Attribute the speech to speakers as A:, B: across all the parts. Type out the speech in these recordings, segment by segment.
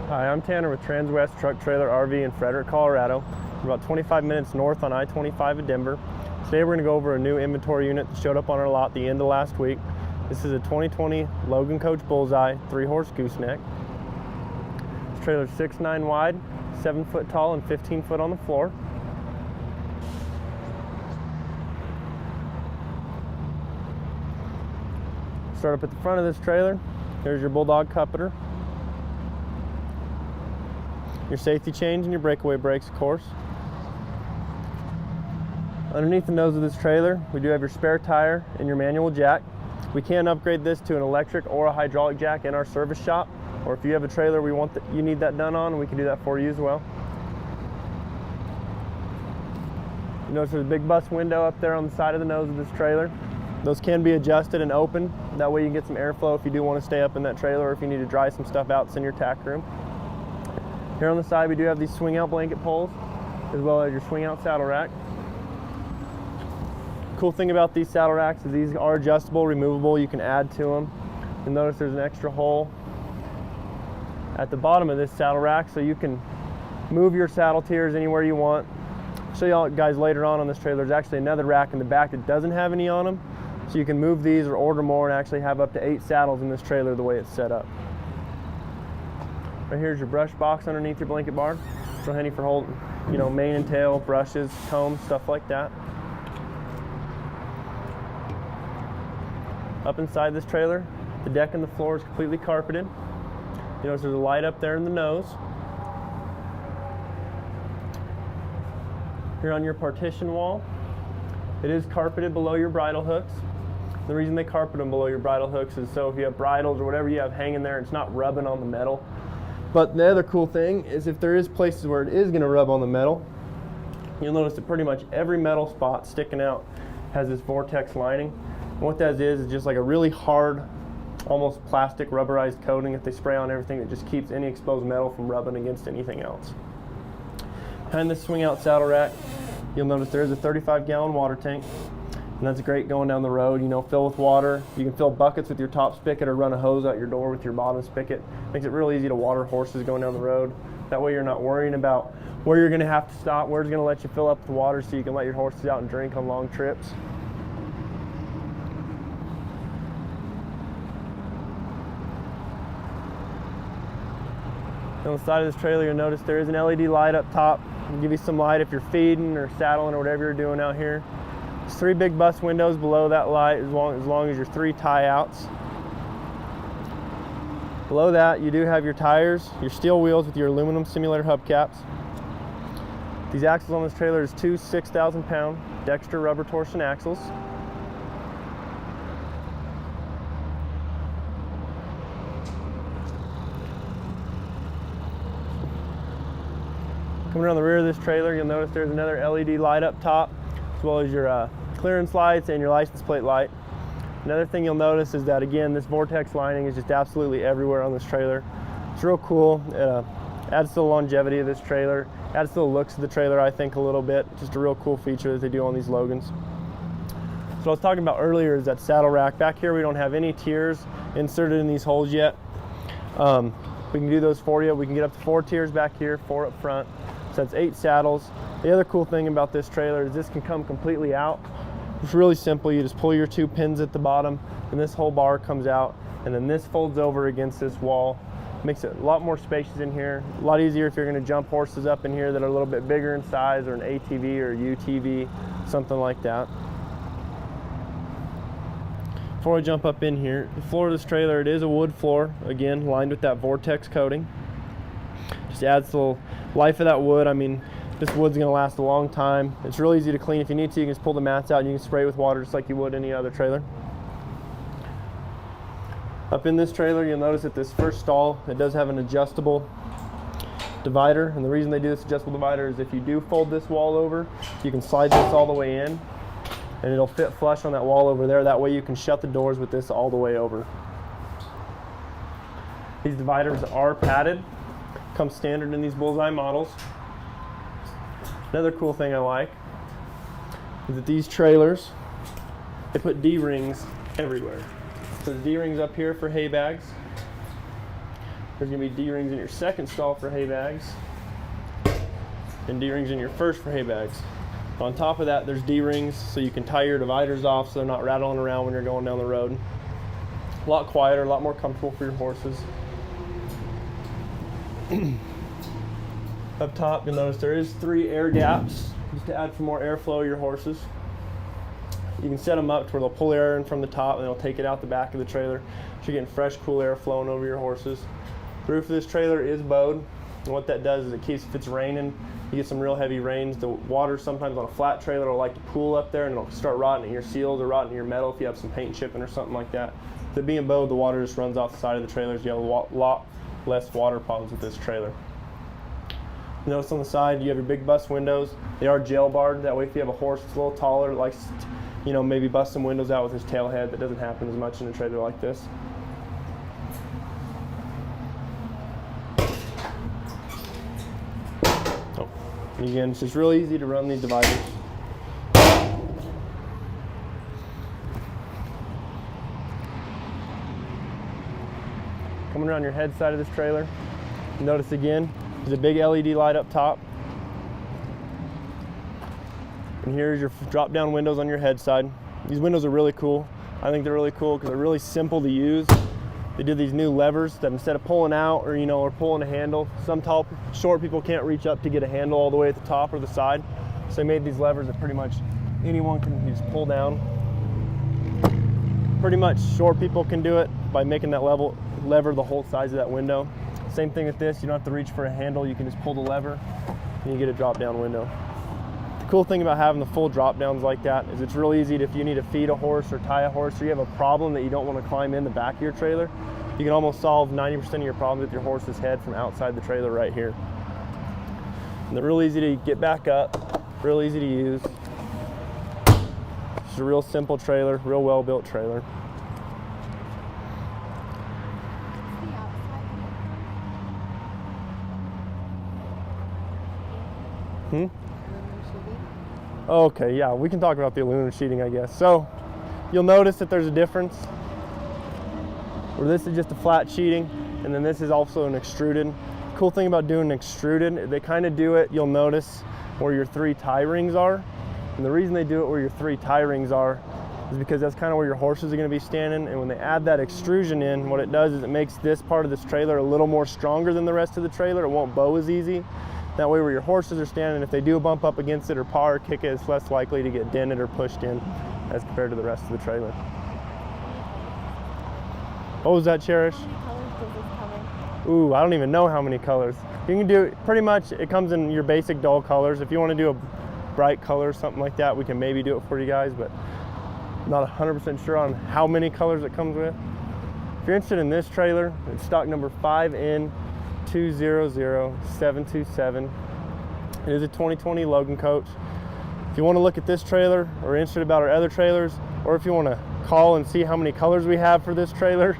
A: Hi, I'm Tanner with Transwest Truck Trailer RV in Frederick, Colorado. We're about 25 minutes north on I-25 in Denver. Today we're going to go over a new inventory unit that showed up on our lot the end of last week. This is a 2020 Logan Coach Bullseye 3-horse gooseneck. This trailer is 6'9" wide, 7 foot tall, and 15 foot on the floor. Start up at the front of this trailer. There's your Bulldog couplter, your safety chains, and your breakaway brakes, of course. Underneath the nose of this trailer, we do have your spare tire and your manual jack. We can upgrade this to an electric or a hydraulic jack in our service shop, or if you have a trailer you need that done on, we can do that for you as well. You notice there's a big bus window up there on the side of the nose of this trailer. Those can be adjusted and open. That way you can get some airflow if you do want to stay up in that trailer, or if you need to dry some stuff out that's in your tack room. Here on the side we do have these swing out blanket poles, as well as your swing out saddle rack. Cool thing about these saddle racks is these are adjustable, removable, you can add to them. You'll notice there's an extra hole at the bottom of this saddle rack, so you can move your saddle tiers anywhere you want. I'll show you guys later on this trailer. There's actually another rack in the back that doesn't have any on them, so you can move these or order more and actually have up to 8 saddles in this trailer the way it's set up. Right here's your brush box underneath your blanket bar. Real handy for holding, mane and tail, brushes, combs, stuff like that. Up inside this trailer, the deck and the floor is completely carpeted. You notice there's a light up there in the nose. Here on your partition wall, it is carpeted below your bridle hooks. The reason they carpet them below your bridle hooks is so if you have bridles or whatever you have hanging there, it's not rubbing on the metal. But the other cool thing is if there is places where it is going to rub on the metal, you'll notice that pretty much every metal spot sticking out has this Vortex Lining. And what that is just like a really hard, almost plastic rubberized coating that they spray on everything that just keeps any exposed metal from rubbing against anything else. Behind this swing out saddle rack, you'll notice there is a 35-gallon water tank. And that's great going down the road, fill with water. You can fill buckets with your top spigot or run a hose out your door with your bottom spigot. Makes it real easy to water horses going down the road. That way you're not worrying about where you're gonna have to stop, where it's gonna let you fill up the water so you can let your horses out and drink on long trips. On the side of this trailer, you'll notice there is an LED light up top. It'll give you some light if you're feeding or saddling or whatever you're doing out here. There's 3 big bus windows below that light, as long as your 3 tie outs. Below that, you do have your tires, your steel wheels with your aluminum simulator hubcaps. These axles on this trailer is 2 6,000-pound Dexter rubber torsion axles. Coming around the rear of this trailer, you'll notice there's another LED light up top, as well as your clearance lights and your license plate light. Another thing you'll notice is that, again, this Vortex Lining is just absolutely everywhere on this trailer. It's real cool. It adds to the longevity of this trailer, adds to the looks of the trailer, I think, a little bit. Just a real cool feature that they do on these Logans. So what I was talking about earlier is that saddle rack. Back here we don't have any tiers inserted in these holes yet. We can do those for you. We can get up to 4 tiers back here, 4 up front. So that's 8 saddles. The other cool thing about this trailer is this can come completely out. It's really simple. You just pull your 2 pins at the bottom and this whole bar comes out, and then this folds over against this wall. Makes it a lot more spacious in here. A lot easier if you're going to jump horses up in here that are a little bit bigger in size, or an ATV or a UTV, something like that. Before I jump up in here, the floor of this trailer, it is a wood floor, again lined with that Vortex coating. Just adds a little life of that wood. I mean, this wood's gonna last a long time. It's really easy to clean. If you need to, you can just pull the mats out and you can spray with water just like you would any other trailer. Up in this trailer, you'll notice that this first stall, it does have an adjustable divider. And the reason they do this adjustable divider is if you do fold this wall over, you can slide this all the way in and it'll fit flush on that wall over there. That way you can shut the doors with this all the way over. These dividers are padded, come standard in these Bullseye models. Another cool thing I like is that these trailers, they put D-rings everywhere. So there's D-rings up here for hay bags. There's going to be D-rings in your second stall for hay bags, and D-rings in your first for hay bags. On top of that, there's D-rings so you can tie your dividers off so they're not rattling around when you're going down the road. A lot quieter, a lot more comfortable for your horses. Up top, you'll notice there is 3 air gaps just to add some more airflow to your horses. You can set them up to where they'll pull air in from the top and they'll take it out the back of the trailer. So you're getting fresh, cool air flowing over your horses. The roof of this trailer is bowed, and what that does is it keeps, if it's raining, you get some real heavy rains, the water sometimes on a flat trailer will like to pool up there and it'll start rotting at your seals or rotting your metal if you have some paint chipping or something like that. With it being bowed, the water just runs off the side of the trailers. You have a lot less water problems with this trailer. Notice on the side you have your big bus windows. They are jail barred. That way if you have a horse that's a little taller, likes to, maybe bust some windows out with his tail head, that doesn't happen as much in a trailer like this. Oh. And again, it's just really easy to run these dividers. Coming around your head side of this trailer, notice again, there's a big LED light up top. And here's your drop down windows on your head side. These windows are really cool. I think they're really cool because they're really simple to use. They did these new levers that instead of pulling out or pulling a handle, some tall, short people can't reach up to get a handle all the way at the top or the side. So they made these levers that pretty much anyone can just pull down. Pretty much short people can do it by making that lever the whole size of that window. Same thing with this, you don't have to reach for a handle, you can just pull the lever and you get a drop down window. The cool thing about having the full drop downs like that is it's real easy if you need to feed a horse or tie a horse or you have a problem that you don't want to climb in the back of your trailer, you can almost solve 90% of your problems with your horse's head from outside the trailer right here. And they're real easy to get back up, real easy to use. It's a real simple trailer, real well built trailer. Okay, yeah, we can talk about the aluminum sheeting, I guess. So you'll notice that there's a difference where this is just a flat sheeting and then this is also an extruded. Cool thing about doing an extruded, they kind of do it, you'll notice where your 3 tie rings are. And the reason they do it where your 3 tie rings are is because that's kind of where your horses are going to be standing. And when they add that extrusion in, what it does is it makes this part of this trailer a little more stronger than the rest of the trailer. It won't bow as easy. That way where your horses are standing, if they do bump up against it or paw or kick it, it's less likely to get dented or pushed in as compared to the rest of the trailer. What was that, Cherish?
B: How many colors does this cover?
A: Ooh, I don't even know how many colors. You can do, pretty much, it comes in your basic dull colors. If you want to do a bright color or something like that, we can maybe do it for you guys, but not 100% sure on how many colors it comes with. If you're interested in this trailer, it's stock number 5N200727. It is a 2020 Logan coach. If you want to look at this trailer or interested about our other trailers, or if you want to call and see how many colors we have for this trailer,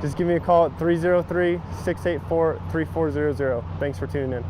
A: just give me a call at 303-684-3400. Thanks for tuning in.